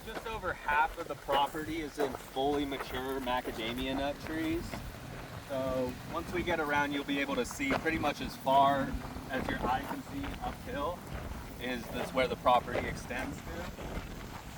just over half of the property is in fully mature macadamia nut trees. So once we get around, you'll be able to see pretty much as far as your eye can see uphill that's where the property extends to.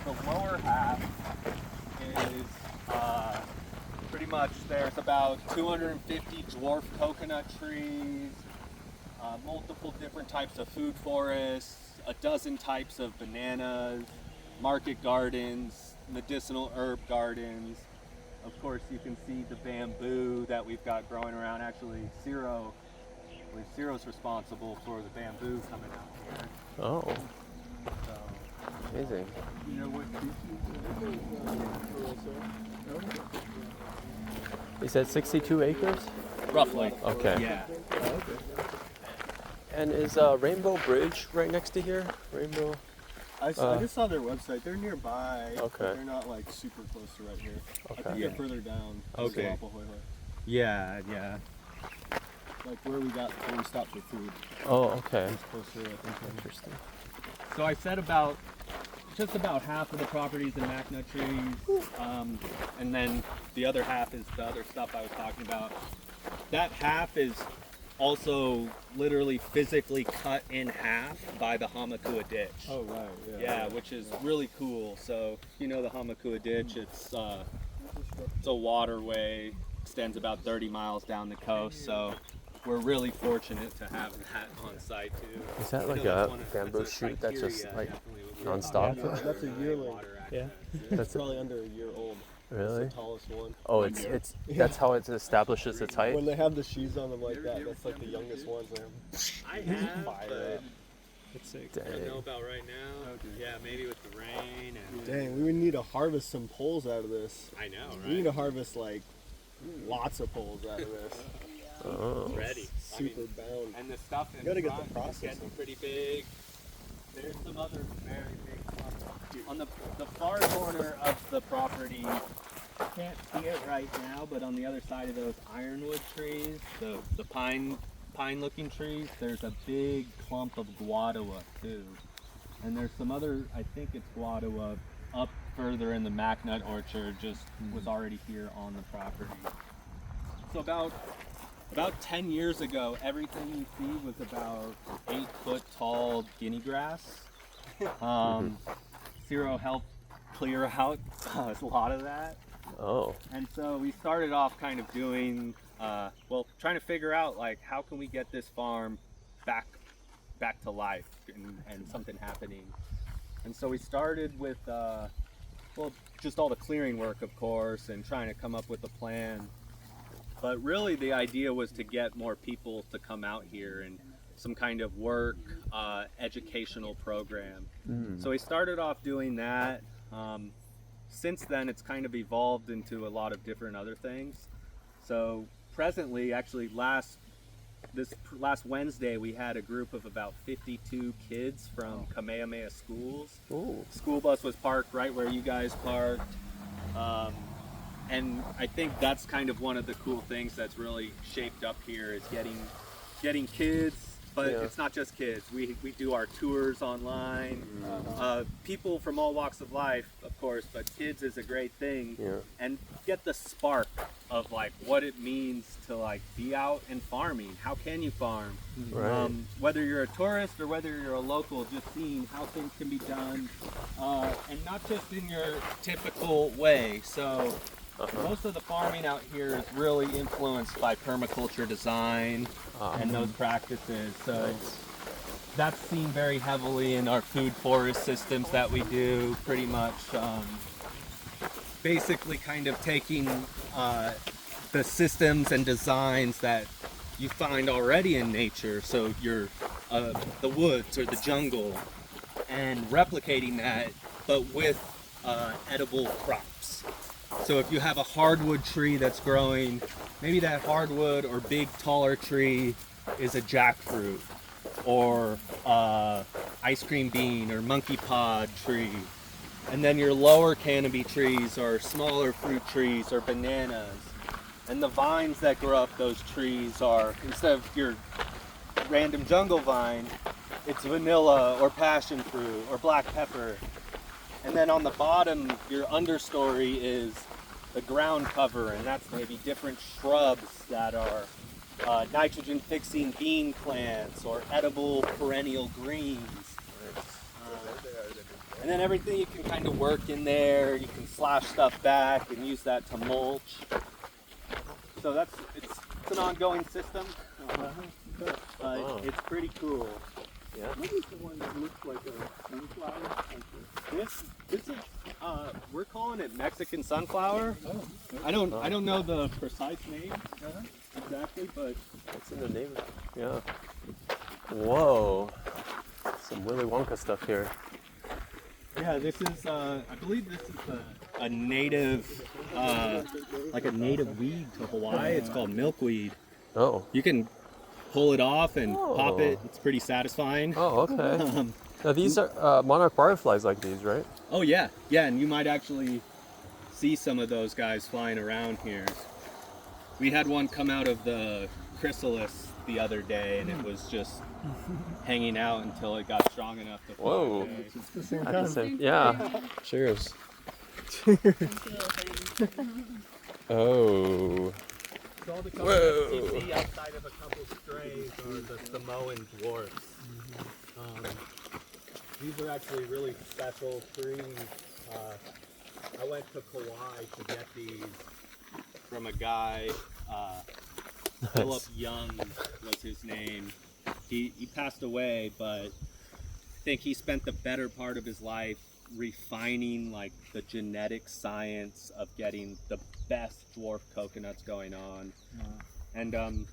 The lower half is pretty much, there's about 250 dwarf coconut trees, multiple different types of food forests, a dozen types of bananas, market gardens, medicinal herb gardens. Of course, you can see the bamboo that we've got growing around. Actually, Ciro's responsible for the bamboo coming out here. Oh, So, amazing. You know what You said 62 acres? roughly. Okay. Yeah. And is Rainbow Bridge right next to here? Rainbow? I just saw their website. They're nearby. Okay. But they're not like super close to right here. I think Okay. they're further down. Okay. Wapahoehoe. Yeah. Like where we stopped for food. Oh, okay. It's closer, I think. Interesting. So I said just about half of the properties in Macnut trees, and then the other half is the other stuff I was talking about. That half is also literally physically cut in half by the Hamakua Ditch. Oh right. Yeah, which is really cool. So you know the Hamakua Ditch, it's a waterway, extends about 30 miles down the coast. So we're really fortunate to have that on site too. Is that I like feel a one of- bamboo that's a shoot that's just criteria, like definitely, would be nonstop? That's a yearling. Yeah. It's That's probably under a year old. really? It's the tallest one. Oh, it's that's how it establishes its height. When they have the sheaths on them like that, that's like the youngest ones. I have, Fire but up. It's sick. I don't know Dang. about right now. Yeah, maybe with the rain and Dang, we would need to harvest some poles out of this. I know, We need right? to harvest like lots of poles out of this. Oh. Ready. Super bound. And the stuff in Gotta get the front is process getting in. pretty big. There's some other very big clumps. On the far corner of the property, you can't see it right now, but on the other side of those ironwood trees, the pine looking trees, there's a big clump of guadua too. And there's some other, I think it's guadua, up further in the Macnut orchard, just was already here on the property. So about 10 years ago, everything you see was about 8-foot tall guinea grass. Ciro helped clear out a lot of that. Oh. And so we started off kind of doing, trying to figure out like how can we get this farm back to life and something happening. And so we started with, just all the clearing work, of course, and trying to come up with a plan. But really the idea was to get more people to come out here and some kind of work, educational program. So we started off doing that. Since then, it's kind of evolved into a lot of different other things. So presently, actually last Wednesday, we had a group of about 52 kids from Kamehameha schools. Ooh. School bus was parked right where you guys parked. And I think that's kind of one of the cool things that's really shaped up here is getting kids, but Yeah. it's not just kids. We do our tours online. People from all walks of life, of course, but kids is a great thing. Yeah. And get the spark of like what it means to like be out and farming. How can you farm? Right. Whether you're a tourist or whether you're a local, just seeing how things can be done, and not just in your typical way. So most of the farming out here is really influenced by permaculture design and those practices. So that's seen very heavily in our food forest systems that we do, pretty much basically kind of taking the systems and designs that you find already in nature, so your the woods or the jungle, and replicating that, but with edible crops. So if you have a hardwood tree that's growing, maybe that hardwood or big taller tree is a jackfruit or ice cream bean or monkey pod tree. And then your lower canopy trees are smaller fruit trees or bananas. And the vines that grow up those trees are, instead of your random jungle vine, it's vanilla or passion fruit or black pepper. And then on the bottom, your understory is the ground cover, and that's maybe different shrubs that are nitrogen-fixing bean plants or edible perennial greens. And then everything you can kind of work in there. You can slash stuff back and use that to mulch. So it's an ongoing system, but Wow. it's pretty cool. Yeah. What is the one that looks like a sunflower? This is we're calling it Mexican sunflower. Oh, I don't know the precise name exactly, but What's in the name? Yeah. Whoa. Some Willy Wonka stuff here. yeah, this is I believe this is a native like a native weed to Hawaii. It's called milkweed. Oh. You can pull it off and pop it. Oh. It's pretty satisfying. Oh, okay. Um, Now these are monarch butterflies like these, right? oh yeah, and you might actually see some of those guys flying around here. We had one come out of the chrysalis the other day, and it was just hanging out until it got strong enough to fly Whoa. away. It's the same I can kind. say, yeah. Cheers. Oh. So all the Whoa. coconuts you see outside of a couple strays are the Samoan dwarfs. These are actually really special trees. I went to Kauai to get these from a guy, Philip Young was his name. He passed away, but I think he spent the better part of his life refining like the genetic science of getting the best dwarf coconuts going on. And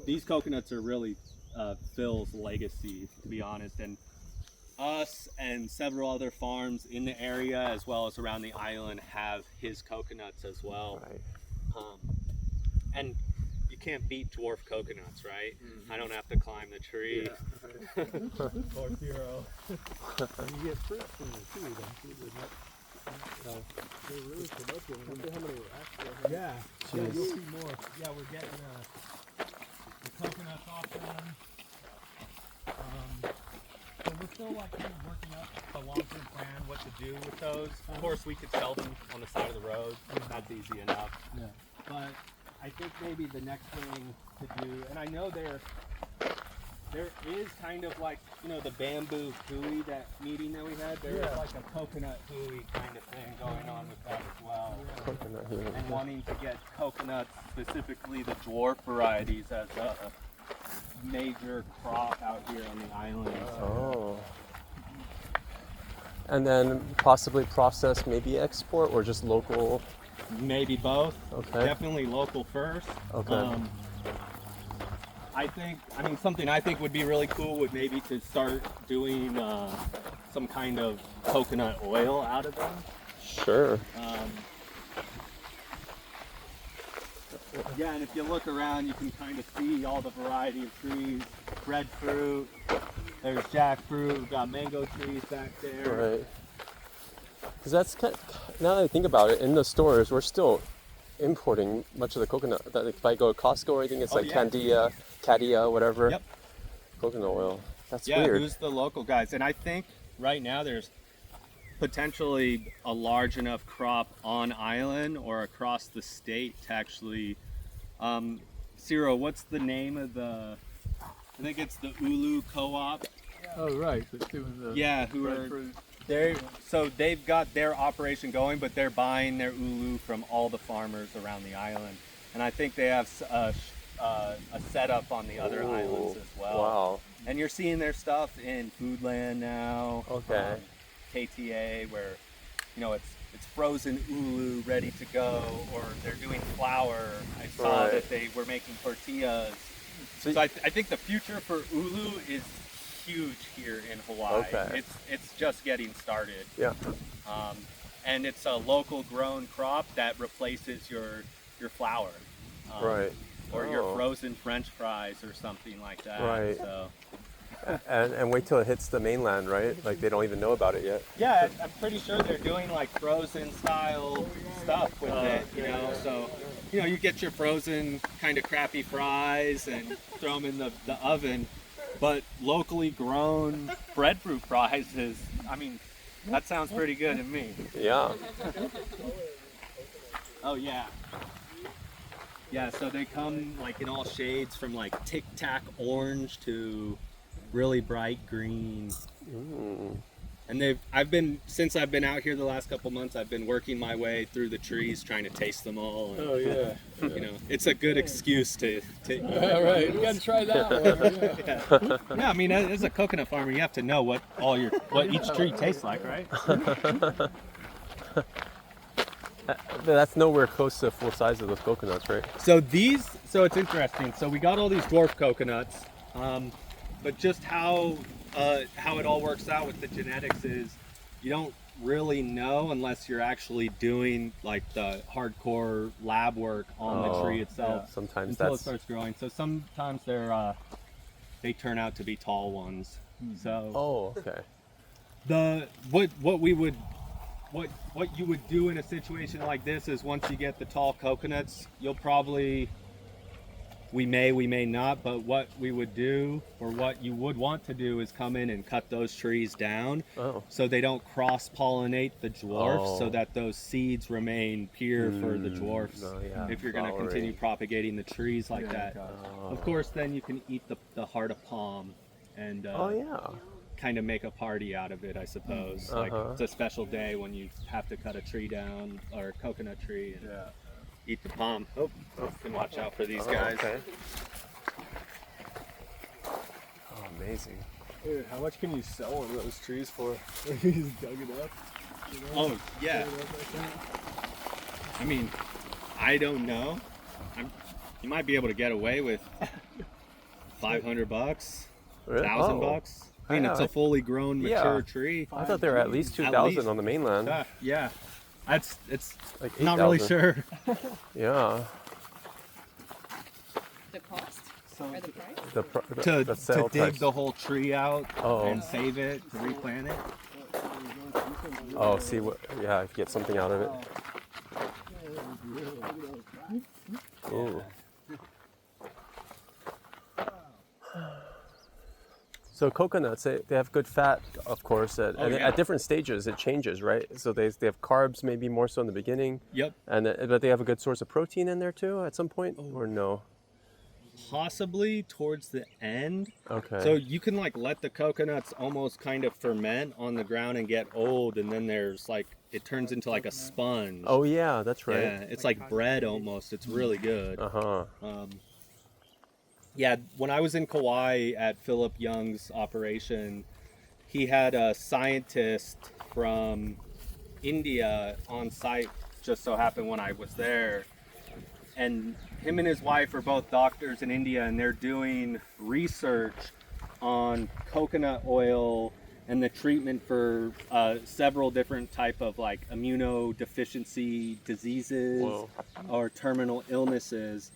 these coconuts are really Phil's legacy, to be honest. And us and several other farms in the area, as well as around the island, have his coconuts as well. Right. And you can't beat dwarf coconuts, right? I don't have to climb the tree. Or zero. You get fruit from them too, don't you? They're really productive. I wonder how many were actually. Yeah, Jeez. you'll see more. Yeah, we're getting the coconuts off them. So we're still like kind of working up the long-term plan, what to do with those. Of course, we could sell them on the side of the road. That's easy enough. Yeah. But I think maybe the next thing to do, and I know there is kind of like, you know, the bamboo hooey, that meeting that we had. There is like a coconut hooey kind of thing going on with that as well. Coconut here. And wanting to get coconuts, specifically the dwarf varieties, as a major crop out here on the island. Oh. And then possibly process, maybe export, or just local. Maybe both. Okay. Definitely local first. Okay. I mean, something I think would be really cool would maybe to start doing some kind of coconut oil out of them. Sure. Yeah, and if you look around, you can kind of see all the variety of trees. Breadfruit, there's jackfruit, we've got mango trees back there. Right. Because that's kind now that I think about it, in the stores we're still importing much of the coconut. That if I go to Costco or anything, it's Oh, like yeah. Cadia, whatever. Yep. Coconut oil. That's Yeah, weird. who's the local guys? And I think right now there's potentially a large enough crop on island or across the state to actually. Ciro, what's the name of the? I think it's the Ulu Co-op. Oh, right. It's doing the Yeah, who are breadfruit. so they've got their operation going, but they're buying their ulu from all the farmers around the island, and I think they have a setup on the other islands as well. Wow. And you're seeing their stuff in Foodland now. Okay. KTA, where you know it's frozen ulu ready to go, or they're doing flour. I saw Right. that they were making tortillas. So So I think the future for ulu is huge here in Hawaii. Okay. It's just getting started. Yeah. And it's a local grown crop that replaces your flour. Right. Or your Oh. frozen French fries or something like that. Right. So And wait till it hits the mainland, right? Like they don't even know about it yet. yeah, I'm pretty sure they're doing like frozen style stuff with it, you know. So, you know, you get your frozen kind of crappy fries and throw them in the oven. But locally grown breadfruit fries is, I mean, That sounds pretty good to me. Yeah. Oh yeah. Yeah, so they come like in all shades from like tic tac orange to really bright green. Mm. And since I've been out here the last couple months, I've been working my way through the trees trying to taste them all. And, Oh yeah. you know, it's a good excuse to eat. All right, we gotta try that one. Yeah. Yeah, I mean, as a coconut farmer, you have to know what each tree tastes like, right? That's nowhere close to the full size of those coconuts, right? So it's interesting. So we got all these dwarf coconuts, but just how it all works out with the genetics is you don't really know unless you're actually doing like the hardcore lab work on the tree itself. Sometimes until it that's starts growing. So sometimes they turn out to be tall ones. So oh, okay. what you would do in a situation like this is once you get the tall coconuts, we may not, but what we would do or what you would want to do is come in and cut those trees down so they don't cross-pollinate the dwarfs so that those seeds remain pure for the dwarfs if you're going to continue propagating the trees like that. Of course, then you can eat the heart of palm and kind of make a party out of it, I suppose. Like it's a special day when you have to cut a tree down or a coconut tree and eat the palm. Oh, you can watch out for these guys. Okay. Oh, amazing. Dude, how much can you sell one of those trees for? You just dug it up. You know? Oh yeah. Dug it up like that? I mean, I don't know. You might be able to get away with $500, Really? $1,000. I mean, it's a fully grown, mature tree. I thought they were at least 2,000 on the mainland. Yeah. It's Like not really 8,000. sure. Yeah. The cost or the price? The To cell dig types. the whole tree out Oh. and save it, to replant it. Oh, see what? Yeah, if you get something out of it. Ooh. So coconuts, they have good fat, of course, and yeah. at different stages it changes, right? So they have carbs maybe more so in the beginning, Yep. but they have a good source of protein in there too at some point, or no? Possibly towards the end. Okay. So you can like let the coconuts almost kind of ferment on the ground and get old, and then there's like it turns into like a sponge. Oh yeah, that's right. Yeah, it's like bread almost. It's really good. Uh-huh. Yeah, when I was in Kauai at Philip Young's operation, he had a scientist from India on site, just so happened when I was there. And him and his wife are both doctors in India, and they're doing research on coconut oil and the treatment for several different type of like immunodeficiency diseases Whoa. or terminal illnesses.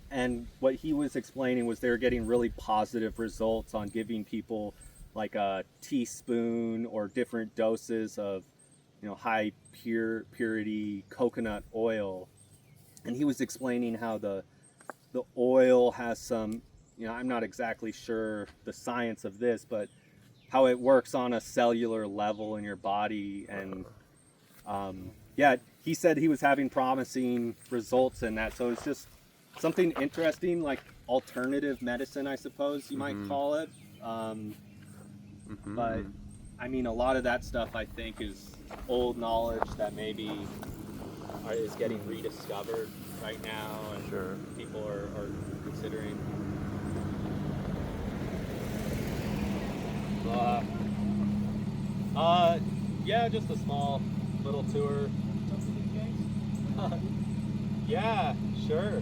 And what he was explaining was they were getting really positive results on giving people like a teaspoon or different doses of, high purity coconut oil. And he was explaining how the oil has some, I'm not exactly sure the science of this, but how it works on a cellular level in your body. And he said he was having promising results in that. So it's just something interesting, like alternative medicine, I suppose you might call it. But I mean, a lot of that stuff I think is old knowledge that maybe is getting rediscovered right now, and Sure. people are considering. Yeah, just a small little tour. Yeah, sure.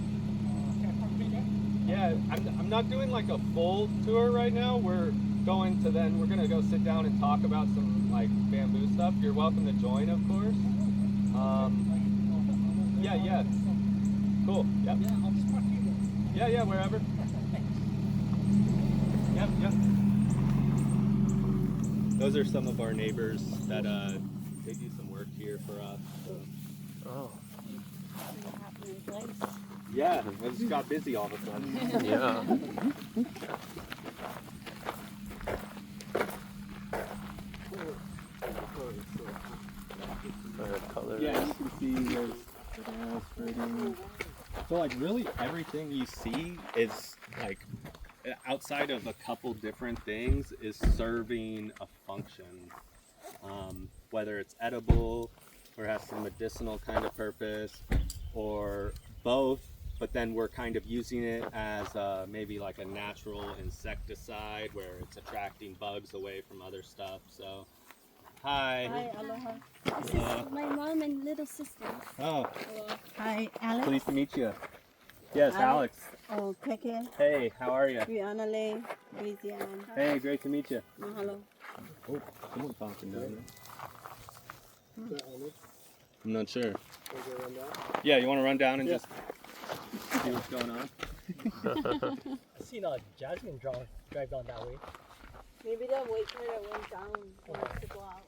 Yeah, I'm not doing like a full tour right now. We're gonna go sit down and talk about some like bamboo stuff. You're welcome to join, of course. Yeah. Cool. Yep. Yeah, wherever. Yep. Those are some of our neighbors that they do some work here for us. So. Oh. Happening place. Yeah, I just got busy all of a sudden. Yeah. Colors. Yeah, you can see there's what else pretty. So like really everything you see is like outside of a couple different things is serving a function. Whether it's edible or has some medicinal kind of purpose or both, but then we're kind of using it as maybe like a natural insecticide where it's attracting bugs away from other stuff. So, hi. Hi, aloha. This is my mom and little sister. Oh, Hi, Alex. pleased to meet you. Yes, Alex. Oh, Keke, Hey, how are you? Rianale, Louisiana. Hey, great to meet you. Mahalo. Oh, someone's talking down there. I'm not sure. Yeah, you want to run down and just see what's going on? I seen Jasmine drive down that way. Maybe the waiter that went down wants to go out.